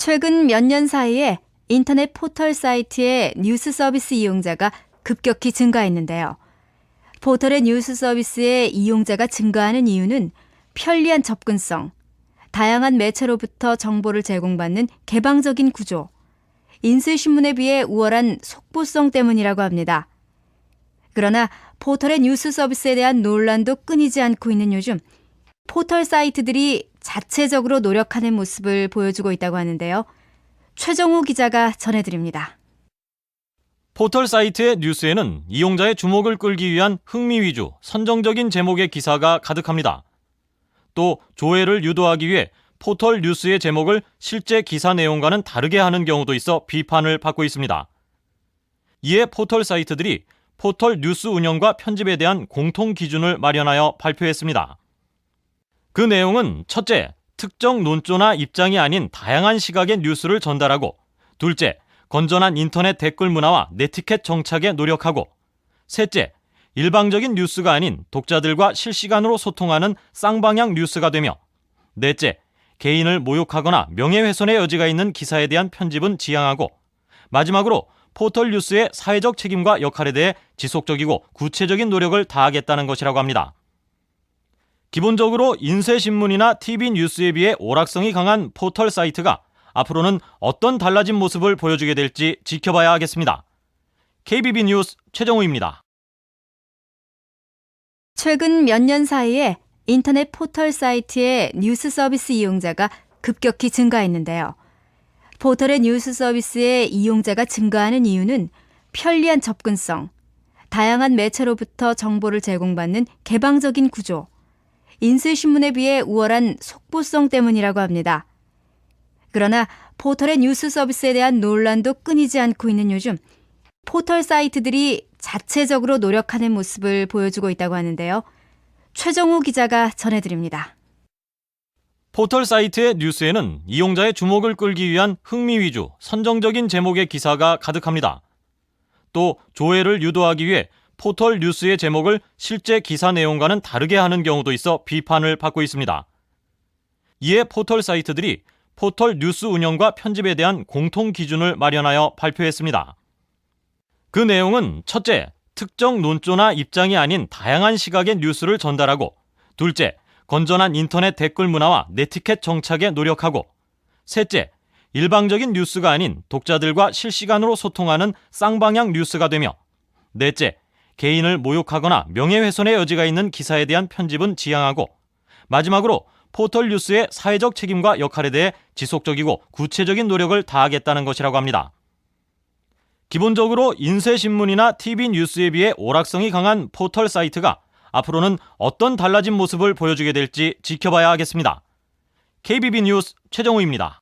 최근 몇 년 사이에 인터넷 포털 사이트의 뉴스 서비스 이용자가 급격히 증가했는데요. 포털의 뉴스 서비스의 이용자가 증가하는 이유는 편리한 접근성, 다양한 매체로부터 정보를 제공받는 개방적인 구조, 인쇄신문에 비해 우월한 속보성 때문이라고 합니다. 그러나 포털의 뉴스 서비스에 대한 논란도 끊이지 않고 있는 요즘, 포털 사이트들이 자체적으로 노력하는 모습을 보여주고 있다고 하는데요. 최정우 기자가 전해드립니다. 포털 사이트의 뉴스에는 이용자의 주목을 끌기 위한 흥미 위주, 선정적인 제목의 기사가 가득합니다. 또 조회를 유도하기 위해 포털 뉴스의 제목을 실제 기사 내용과는 다르게 하는 경우도 있어 비판을 받고 있습니다. 이에 포털 사이트들이 포털 뉴스 운영과 편집에 대한 공통 기준을 마련하여 발표했습니다. 그 내용은 첫째, 특정 논조나 입장이 아닌 다양한 시각의 뉴스를 전달하고, 둘째, 건전한 인터넷 댓글 문화와 네티켓 정착에 노력하고, 셋째, 일방적인 뉴스가 아닌 독자들과 실시간으로 소통하는 쌍방향 뉴스가 되며, 넷째, 개인을 모욕하거나 명예훼손의 여지가 있는 기사에 대한 편집은 지양하고, 마지막으로 포털 뉴스의 사회적 책임과 역할에 대해 지속적이고 구체적인 노력을 다하겠다는 것이라고 합니다. 기본적으로 인쇄신문이나 TV 뉴스에 비해 오락성이 강한 포털 사이트가 앞으로는 어떤 달라진 모습을 보여주게 될지 지켜봐야 하겠습니다. KBB 뉴스 최정우입니다. 최근 몇 년 사이에 인터넷 포털 사이트의 뉴스 서비스 이용자가 급격히 증가했는데요. 포털의 뉴스 서비스의 이용자가 증가하는 이유는 편리한 접근성, 다양한 매체로부터 정보를 제공받는 개방적인 구조, 인쇄신문에 비해 우월한 속보성 때문이라고 합니다. 그러나 포털의 뉴스 서비스에 대한 논란도 끊이지 않고 있는 요즘, 포털 사이트들이 자체적으로 노력하는 모습을 보여주고 있다고 하는데요. 최정우 기자가 전해드립니다. 포털 사이트의 뉴스에는 이용자의 주목을 끌기 위한 흥미 위주, 선정적인 제목의 기사가 가득합니다. 또 조회를 유도하기 위해 포털 뉴스의 제목을 실제 기사 내용과는 다르게 하는 경우도 있어 비판을 받고 있습니다. 이에 포털 사이트들이 포털 뉴스 운영과 편집에 대한 공통 기준을 마련하여 발표했습니다. 그 내용은 첫째, 특정 논조나 입장이 아닌 다양한 시각의 뉴스를 전달하고, 둘째, 건전한 인터넷 댓글 문화와 네티켓 정착에 노력하고, 셋째, 일방적인 뉴스가 아닌 독자들과 실시간으로 소통하는 쌍방향 뉴스가 되며, 넷째, 개인을 모욕하거나 명예훼손의 여지가 있는 기사에 대한 편집은 지양하고, 마지막으로 포털 뉴스의 사회적 책임과 역할에 대해 지속적이고 구체적인 노력을 다하겠다는 것이라고 합니다. 기본적으로 인쇄신문이나 TV 뉴스에 비해 오락성이 강한 포털 사이트가 앞으로는 어떤 달라진 모습을 보여주게 될지 지켜봐야 하겠습니다. KBB 뉴스 최정우입니다.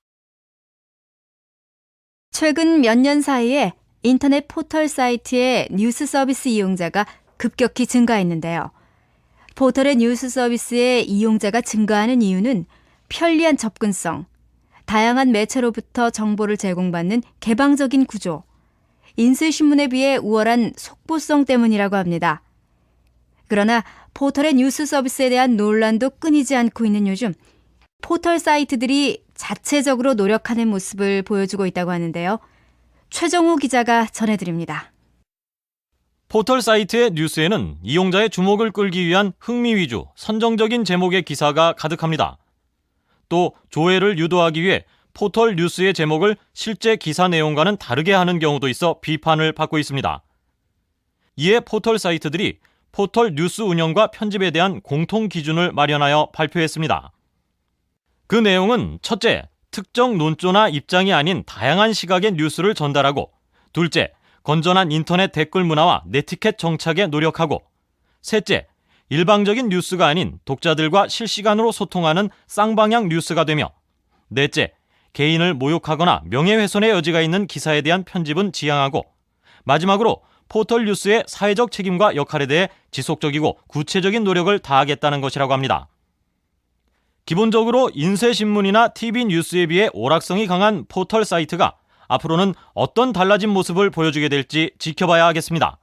최근 몇 년 사이에 인터넷 포털 사이트의 뉴스 서비스 이용자가 급격히 증가했는데요. 포털의 뉴스 서비스의 이용자가 증가하는 이유는 편리한 접근성, 다양한 매체로부터 정보를 제공받는 개방적인 구조, 인쇄신문에 비해 우월한 속보성 때문이라고 합니다. 그러나 포털의 뉴스 서비스에 대한 논란도 끊이지 않고 있는 요즘, 포털 사이트들이 자체적으로 노력하는 모습을 보여주고 있다고 하는데요. 최정우 기자가 전해드립니다. 포털 사이트의 뉴스에는 이용자의 주목을 끌기 위한 흥미 위주, 선정적인 제목의 기사가 가득합니다. 또 조회를 유도하기 위해 포털 뉴스의 제목을 실제 기사 내용과는 다르게 하는 경우도 있어 비판을 받고 있습니다. 이에 포털 사이트들이 포털 뉴스 운영과 편집에 대한 공통 기준을 마련하여 발표했습니다. 그 내용은 첫째, 특정 논조나 입장이 아닌 다양한 시각의 뉴스를 전달하고, 둘째, 건전한 인터넷 댓글 문화와 네티켓 정착에 노력하고, 셋째, 일방적인 뉴스가 아닌 독자들과 실시간으로 소통하는 쌍방향 뉴스가 되며, 넷째, 개인을 모욕하거나 명예훼손의 여지가 있는 기사에 대한 편집은 지양하고, 마지막으로 포털 뉴스의 사회적 책임과 역할에 대해 지속적이고 구체적인 노력을 다하겠다는 것이라고 합니다. 기본적으로 인쇄신문이나 TV 뉴스에 비해 오락성이 강한 포털 사이트가 앞으로는 어떤 달라진 모습을 보여주게 될지 지켜봐야 하겠습니다.